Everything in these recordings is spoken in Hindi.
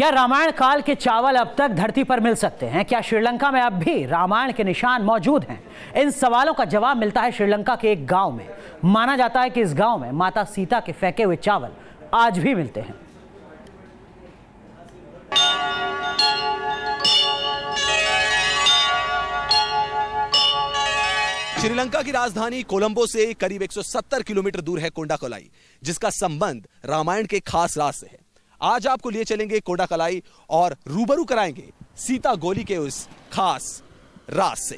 क्या रामायण काल के चावल अब तक धरती पर मिल सकते हैं? क्या श्रीलंका में अब भी रामायण के निशान मौजूद हैं? इन सवालों का जवाब मिलता है श्रीलंका के एक गांव में। माना जाता है कि इस गांव में माता सीता के फेंके हुए चावल आज भी मिलते हैं। श्रीलंका की राजधानी कोलंबो से करीब 170 किलोमीटर दूर है कोंडाकलाई, जिसका संबंध रामायण के खास राज से है। आज आपको लिए चलेंगे कोंडाकलाई और रूबरू कराएंगे सीता गोली के उस खास राज से।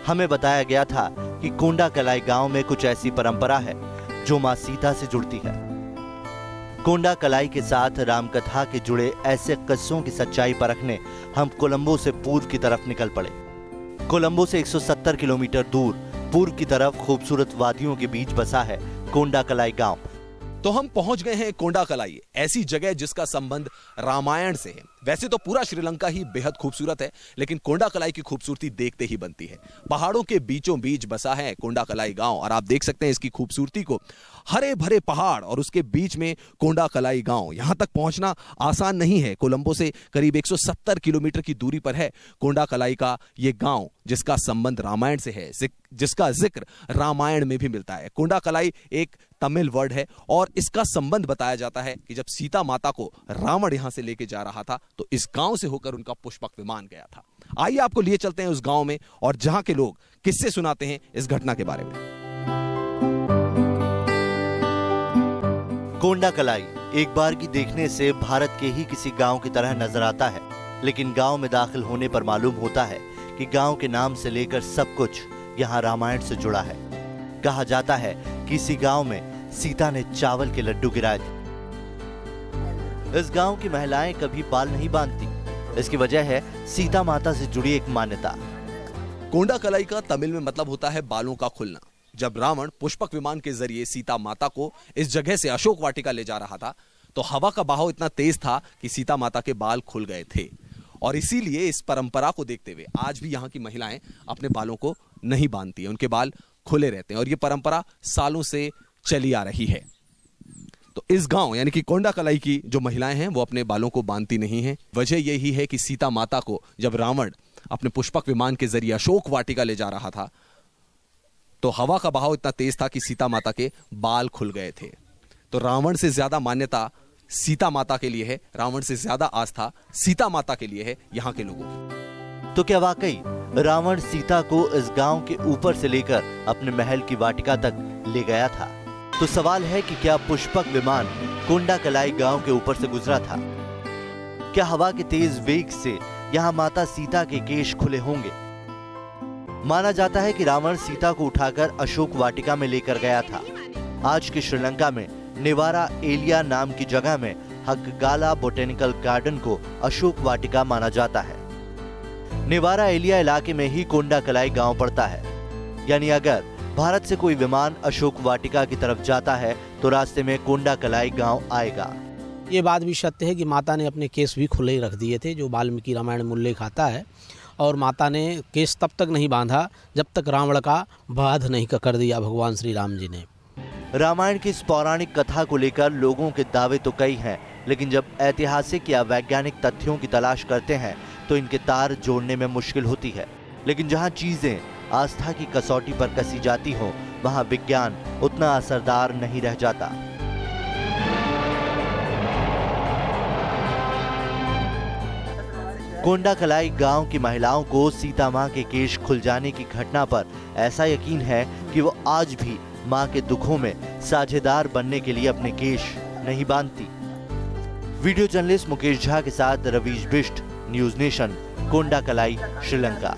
हमें बताया गया था कि कोंडाकलाई गांव में कुछ ऐसी परंपरा है जो मां सीता से जुड़ती है। कोंडाकलाई के साथ रामकथा के जुड़े ऐसे किस्सों की सच्चाई परखने हम कोलंबो से पूर्व की तरफ निकल पड़े। कोलंबो से 170 किलोमीटर दूर पूर्व की तरफ खूबसूरत वादियों के बीच बसा है कोंडाकलाई गांव। तो हम पहुंच गए हैं कोंडाकलाई, ऐसी जगह जिसका संबंध रामायण से है। वैसे तो पूरा श्रीलंका ही बेहद खूबसूरत है, लेकिन कोंडाकलाई की खूबसूरती देखते ही बनती है। पहाड़ों के बीचों बीच बसा है कोंडाकलाई गांव और आप देख सकते हैं इसकी खूबसूरती को। हरे भरे पहाड़ और उसके बीच में कोंडाकलाई गांव। यहां तक पहुंचना आसान नहीं है। कोलंबो से करीब 170 किलोमीटर की दूरी पर है कोंडाकलाई का ये गांव, जिसका संबंध रामायण से है, जिसका जिक्र रामायण में भी मिलता है। कोंडाकलाई एक तमिल वर्ड है और इसका संबंध बताया जाता है कि जब सीता माता को रावण यहां से लेके जा रहा था तो इस गांव से होकर उनका पुष्पक विमान गया था। आइए आपको लिए चलते हैं उस गांव में और जहां के लोग किस्से सुनाते हैं इस घटना के बारे में। कोंडाकलाई एक बार की देखने से भारत के ही किसी गांव की तरह नजर आता है, लेकिन गांव में दाखिल होने पर मालूम होता है कि गांव के नाम से लेकर सब कुछ यहाँ रामायण से जुड़ा है। कहा जाता है कि इसी गांव में सीता ने चावल के लड्डू गिराए थे। इस गांव की महिलाएं कभी बाल नहीं बांधती। इसकी वजह है सीता माता से जुड़ी एक मान्यता। कोंडाकलाई का तमिल में मतलब होता है बालों का खुलना। जब रावण पुष्पक विमान के जरिए सीता माता को इस जगह से अशोक वाटिका ले जा रहा था तो हवा का बहाव इतना तेज था कि सीता माता के बाल खुल गए थे और इसीलिए इस परंपरा को देखते हुए आज भी यहाँ की महिलाएं अपने बालों को नहीं बांधती है, उनके बाल खुले रहते हैं और ये परंपरा सालों से चली आ रही है। तो इस गांव यानी कि कोंडाकलाई की जो महिलाएं हैं वो अपने बालों को बांधती नहीं हैं। वजह यही है कि सीता माता को जब रावण अपने पुष्पक विमान के जरिए अशोक वाटिका ले जा रहा था तो हवा का बहाव इतना तेज था कि सीता माता के बाल खुल गए थे। तो रावण से ज्यादा मान्यता सीता माता के लिए है, रावण से ज्यादा आस्था सीता माता के लिए है यहाँ के लोगों की। तो क्या वाकई रावण सीता को इस गांव के ऊपर से लेकर अपने महल की वाटिका तक ले गया था? तो सवाल है कि क्या पुष्पक विमान कोंडाकलाई गांव के ऊपर से गुजरा था? क्या हवा के तेज वेग से यहाँ माता सीता के केश खुले होंगे? माना जाता है कि रावण सीता को उठाकर अशोक वाटिका में लेकर गया था। आज के श्रीलंका में नेवारा एलिया नाम की जगह में हक्कागाला बोटेनिकल गार्डन को अशोक वाटिका माना जाता है। नेवारा एलिया इलाके में ही कोंडाकलाई गांव पड़ता है। यानी अगर भारत से कोई विमान अशोक वाटिका की तरफ जाता है तो रास्ते में कोंडाकलाई गांव आएगा। ये बात भी सत्य है कि माता ने अपने केस भी खुले ही रख दिए थे, जो वाल्मीकि रामायण में उल्लेख आता है। और माता ने केस तब तक नहीं बांधा जब तक रावण का वध नहीं कर दिया भगवान श्री राम जी ने। रामायण की इस पौराणिक कथा को लेकर लोगों के दावे तो कई हैं, लेकिन जब ऐतिहासिक या वैज्ञानिक तथ्यों की तलाश करते हैं तो इनके तार जोड़ने में मुश्किल होती है। लेकिन जहां चीजें आस्था की कसौटी पर कसी जाती हो वहां विज्ञान उतना असरदार नहीं रह जाता। कोंडाकलाई गांव की महिलाओं को सीता मां के केश खुल जाने की घटना पर ऐसा यकीन है कि वो आज भी मां के दुखों में साझेदार बनने के लिए अपने केश नहीं बांधती। वीडियो जर्नलिस्ट मुकेश झा के साथ रवीश बिष्ट, न्यूज नेशन, कोंडाकलाई, श्रीलंका।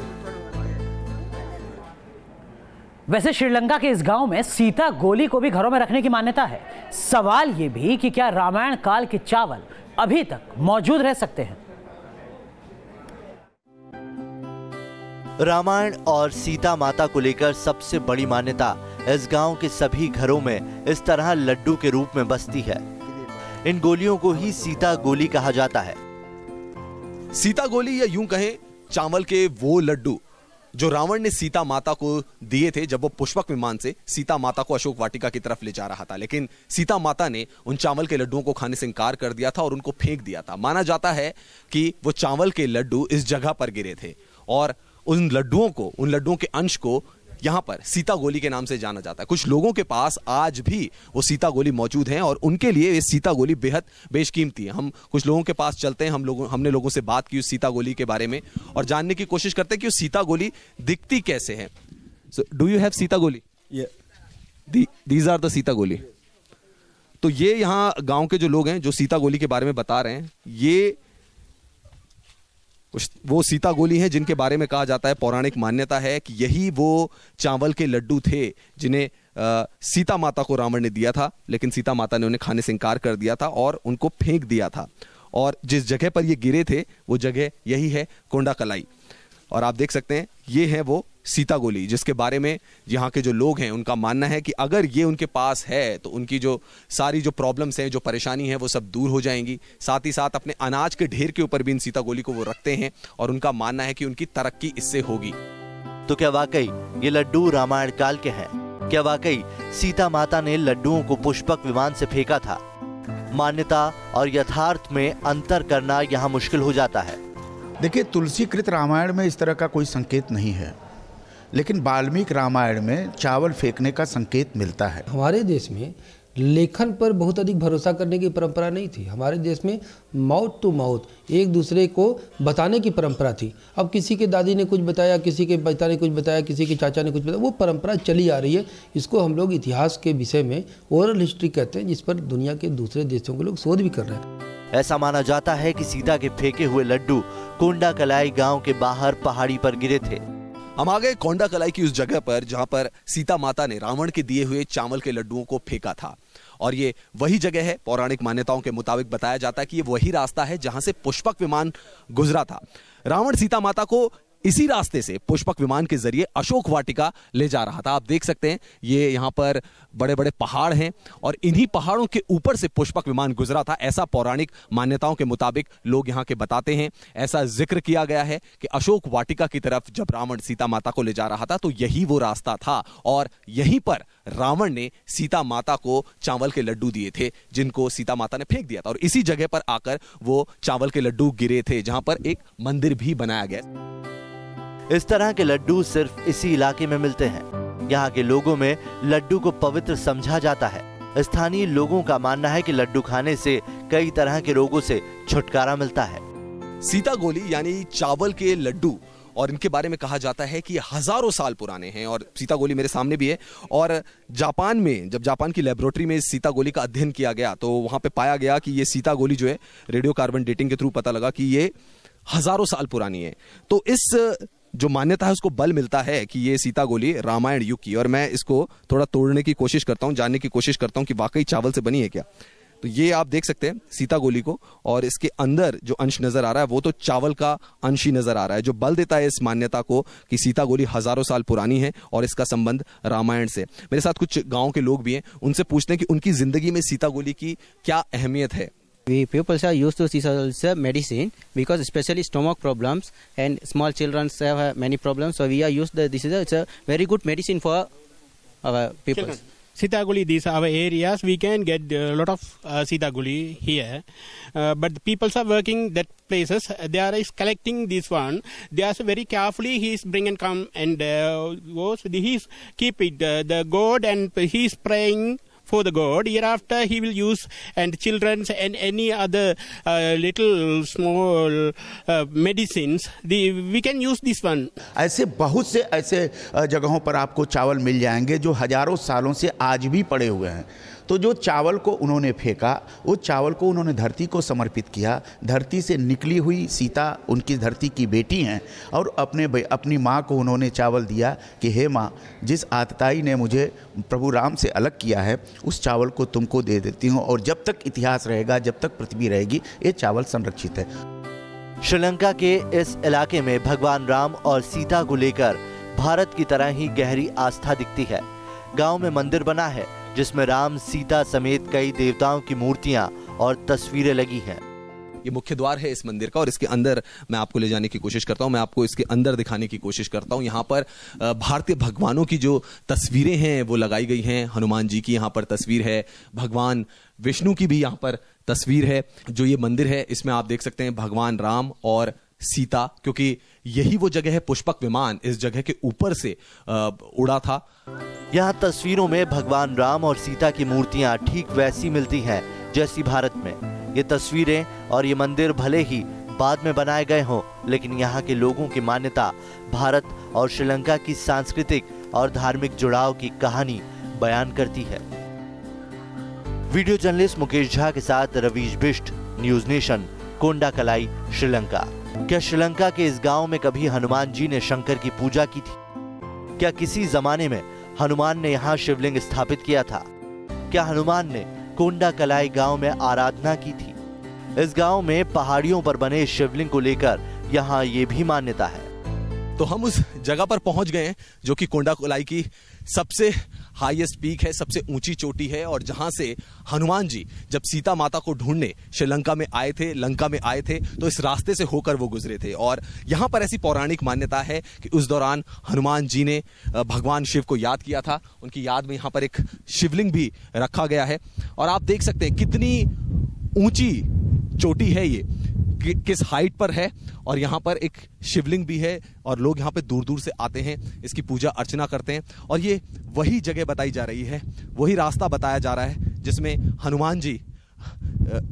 वैसे श्रीलंका के इस गांव में सीता गोली को भी घरों में रखने की मान्यता है। सवाल ये भी कि क्या रामायण काल के चावल अभी तक मौजूद रह सकते हैं? रामायण और सीता माता को लेकर सबसे बड़ी मान्यता इस गांव के सभी घरों में इस तरह लड्डू के रूप में बसती है। इन गोलियों को ही सीता गोली कहा जाता है। सीता गोली या यूं कहें चावल के वो लड्डू जो रावण ने सीता माता को दिए थे जब वो पुष्पक विमान से सीता माता को अशोक वाटिका की तरफ ले जा रहा था। लेकिन सीता माता ने उन चावल के लड्डुओं को खाने से इंकार कर दिया था और उनको फेंक दिया था। माना जाता है कि वो चावल के लड्डू इस जगह पर गिरे थे और उन लड्डुओं के अंश को यहां पर सीता गोली के नाम से जाना जाता है। कुछ लोगों के पास आज भी वो सीता गोली मौजूद हैं और उनके लिए ये सीता गोली बेहद बेशकीमती है। हम कुछ लोगों के पास चलते हैं, हमने लोगों से बात की उस सीता गोली के बारे में और जानने की कोशिश करते हैं कि उस सीता गोली दिखती कैसे है। So do you have Sita गोली? दीज आर द सीता गोली। तो ये यहाँ गांव के जो लोग हैं जो सीता गोली के बारे में बता रहे हैं, ये वो सीता गोली है जिनके बारे में कहा जाता है, पौराणिक मान्यता है कि यही वो चावल के लड्डू थे जिन्हें सीता माता को रावण ने दिया था, लेकिन सीता माता ने उन्हें खाने से इंकार कर दिया था और उनको फेंक दिया था। और जिस जगह पर ये गिरे थे वो जगह यही है कोंडाकलाई। और आप देख सकते हैं ये है वो सीता गोली जिसके बारे में यहाँ के जो लोग हैं उनका मानना है कि अगर ये उनके पास है तो उनकी जो सारी जो प्रॉब्लम्स हैं, जो परेशानी है, वो सब दूर हो जाएंगी। साथ ही साथ अपने अनाज के ढेर के ऊपर भी इन सीता गोली को वो रखते हैं और उनका मानना है कि उनकी तरक्की इससे होगी। तो क्या वाकई ये लड्डू रामायण काल के हैं? क्या वाकई सीता माता ने लड्डुओं को पुष्पक विमान से फेंका था? मान्यता और यथार्थ में अंतर करना यहाँ मुश्किल हो जाता है। देखिए, तुलसीकृत रामायण में इस तरह का कोई संकेत नहीं है, लेकिन वाल्मीकि रामायण में चावल फेंकने का संकेत मिलता है। हमारे देश में लेखन पर बहुत अधिक भरोसा करने की परंपरा नहीं थी। हमारे देश में माउथ टू माउथ एक दूसरे को बताने की परंपरा थी। अब किसी के दादी ने कुछ बताया, किसी के पिता ने कुछ बताया, किसी के चाचा ने कुछ बताया, वो परंपरा चली आ रही है। इसको हम लोग इतिहास के विषय में ओरल हिस्ट्री कहते हैं, जिस पर दुनिया के दूसरे देशों के लोग शोध भी कर रहे हैं। ऐसा माना जाता है कि सीता के फेंके हुए लड्डू कोंडाकलाई गांव के बाहर पहाड़ी पर गिरे थे। हम आ गए कोंडाकलाई की उस जगह पर जहां पर सीता माता ने रावण के दिए हुए चावल के लड्डुओं को फेंका था और ये वही जगह है। पौराणिक मान्यताओं के मुताबिक बताया जाता है कि ये वही रास्ता है जहां से पुष्पक विमान गुजरा था। रावण सीता माता को इसी रास्ते से पुष्पक विमान के जरिए अशोक वाटिका ले जा रहा था। आप देख सकते हैं ये यहाँ पर बड़े बड़े पहाड़ हैं और इन्हीं पहाड़ों के ऊपर से पुष्पक विमान गुजरा था, ऐसा पौराणिक मान्यताओं के मुताबिक लोग यहाँ के बताते हैं। ऐसा जिक्र किया गया है कि अशोक वाटिका की तरफ जब रावण सीता माता को ले जा रहा था तो यही वो रास्ता था और यहीं पर रावण ने सीता माता को चावल के लड्डू दिए थे जिनको सीता माता ने फेंक दिया था और इसी जगह पर आकर वो चावल के लड्डू गिरे थे जहां पर एक मंदिर भी बनाया गया। इस तरह के लड्डू सिर्फ इसी इलाके में मिलते हैं। यहाँ के लोगों में लड्डू को पवित्र समझा जाता है। स्थानीय लोगों का मानना है कि लड्डू खाने से कई तरह के रोगों से छुटकारा मिलता है। सीता गोली यानी चावल के लड्डू, और इनके बारे में कहा जाता है कि ये हजारों साल पुराने हैं और सीता गोली मेरे सामने भी है। और जापान में जब जापान की लेबोरेटरी में सीता गोली का अध्ययन किया गया तो वहां पे पाया गया कि ये सीता गोली जो है रेडियो कार्बन डेटिंग के थ्रू पता लगा कि ये हजारों साल पुरानी है। तो इस जो मान्यता है उसको बल मिलता है कि ये सीता गोली रामायण युग की। और मैं इसको थोड़ा तोड़ने की कोशिश करता हूँ, जानने की कोशिश करता हूँ कि वाकई चावल से बनी है क्या। तो ये आप देख सकते हैं सीता गोली को और इसके अंदर जो अंश नजर आ रहा है वो तो चावल का अंश ही नजर आ रहा है, जो बल देता है इस मान्यता को कि सीता गोली हजारों साल पुरानी है और इसका संबंध रामायण से। मेरे साथ कुछ गांव के लोग भी हैं, उनसे पूछते हैं कि उनकी जिंदगी में सीता गोली की क्या अहमियत है। We people are used to see medicine because especially stomach problems and small children have many problems. So we are used to this is it's a very good medicine for our people. Sita guli, these are our areas. We can get a lot of Sita guli here, but the people are working that places. They are collecting this one. They are very carefully. He is bring and come and he is keep it the god and he is praying for the god. Hereafter he will use and children's and any other little small medicines. We can use this one. ऐसे बहुत से ऐसे जगहों पर आपको चावल मिल जाएंगे जो हजारों सालों से आज भी पड़े हुए हैं। तो जो चावल को उन्होंने फेंका, उस चावल को उन्होंने धरती को समर्पित किया। धरती से निकली हुई सीता उनकी धरती की बेटी हैं और अपनी माँ को उन्होंने चावल दिया कि हे माँ, जिस आतताई ने मुझे प्रभु राम से अलग किया है उस चावल को तुमको दे देती हूँ और जब तक इतिहास रहेगा, जब तक पृथ्वी रहेगी, ये चावल संरक्षित है। श्रीलंका के इस इलाके में भगवान राम और सीता को लेकर भारत की तरह ही गहरी आस्था दिखती है। गांव में मंदिर बना है जिसमें राम, सीता समेत कई देवताओं की मूर्तियां और तस्वीरें लगी हैं। ये मुख्य द्वार है इस मंदिर का और इसके अंदर मैं आपको ले जाने की कोशिश करता हूं। मैं आपको इसके अंदर दिखाने की कोशिश करता हूं। यहां पर भारतीय भगवानों की जो तस्वीरें हैं वो लगाई गई हैं। हनुमान जी की यहां पर तस्वीर है, भगवान विष्णु की भी यहां पर तस्वीर है। जो ये मंदिर है इसमें आप देख सकते हैं भगवान राम और सीता, क्योंकि यही वो जगह है, पुष्पक विमान इस जगह के ऊपर से उड़ा था। यहाँ तस्वीरों में भगवान राम और सीता की मूर्तियां ठीक वैसी मिलती हैं जैसी भारत में। ये तस्वीरें और ये मंदिर भले ही बाद में बनाए गए हों, लेकिन यहाँ के लोगों की मान्यता भारत और श्रीलंका की सांस्कृतिक और धार्मिक जुड़ाव की कहानी बयान करती है। वीडियो जर्नलिस्ट मुकेश झा के साथ रवीश बिष्ट, न्यूज नेशन, कोंडाकलाई, श्रीलंका। क्या श्रीलंका के इस गांव में कभी हनुमान जी ने शंकर की पूजा की थी? क्या किसी जमाने में हनुमान ने यहाँ शिवलिंग स्थापित किया था? क्या हनुमान ने कोंडाकलाई गांव में आराधना की थी? इस गांव में पहाड़ियों पर बने शिवलिंग को लेकर यहाँ ये भी मान्यता है। तो हम उस जगह पर पहुंच गए हैं जो कि कोंडाकलाई की सबसे हाईएस्ट पीक है, सबसे ऊंची चोटी है, और जहां से हनुमान जी जब सीता माता को ढूंढने श्रीलंका में आए थे, लंका में आए थे, तो इस रास्ते से होकर वो गुजरे थे। और यहां पर ऐसी पौराणिक मान्यता है कि उस दौरान हनुमान जी ने भगवान शिव को याद किया था। उनकी याद में यहां पर एक शिवलिंग भी रखा गया है। और आप देख सकते हैं कितनी ऊंची चोटी है ये, किस हाइट पर है, और यहाँ पर एक शिवलिंग भी है और लोग यहाँ पे दूर दूर से आते हैं, इसकी पूजा अर्चना करते हैं। और ये वही जगह बताई जा रही है, वही रास्ता बताया जा रहा है जिसमें हनुमान जी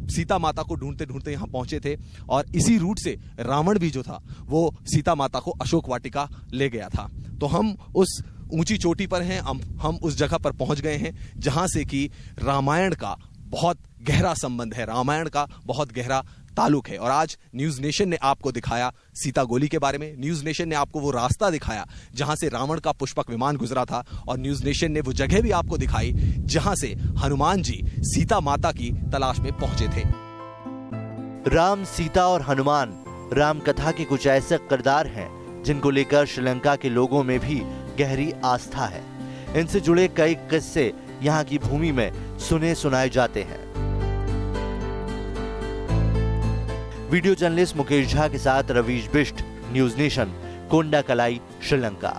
सीता माता को ढूंढते ढूंढते यहाँ पहुंचे थे। और इसी रूट से रावण भी जो था वो सीता माता को अशोक वाटिका ले गया था। तो हम उस ऊंची चोटी पर हैं, हम उस जगह पर पहुंच गए हैं जहां से कि रामायण का बहुत गहरा संबंध है, रामायण का बहुत गहरा ताल्लुक है। और आज न्यूज नेशन ने आपको दिखाया सीता गोली के बारे में, न्यूज नेशन ने आपको वो रास्ता दिखाया जहां से रावण का पुष्पक विमान गुजरा था, और न्यूज नेशन ने वो जगह भी आपको दिखाई जहां से हनुमान जी सीता माता की तलाश में पहुंचे थे। राम, सीता और हनुमान राम कथा के कुछ ऐसे किरदार हैं जिनको लेकर श्रीलंका के लोगों में भी गहरी आस्था है। इनसे जुड़े कई किस्से यहाँ की भूमि में सुने सुनाए जाते हैं। वीडियो जर्नलिस्ट मुकेश झा के साथ रवीश बिष्ट, न्यूज नेशन, कोंडाकलाई, श्रीलंका।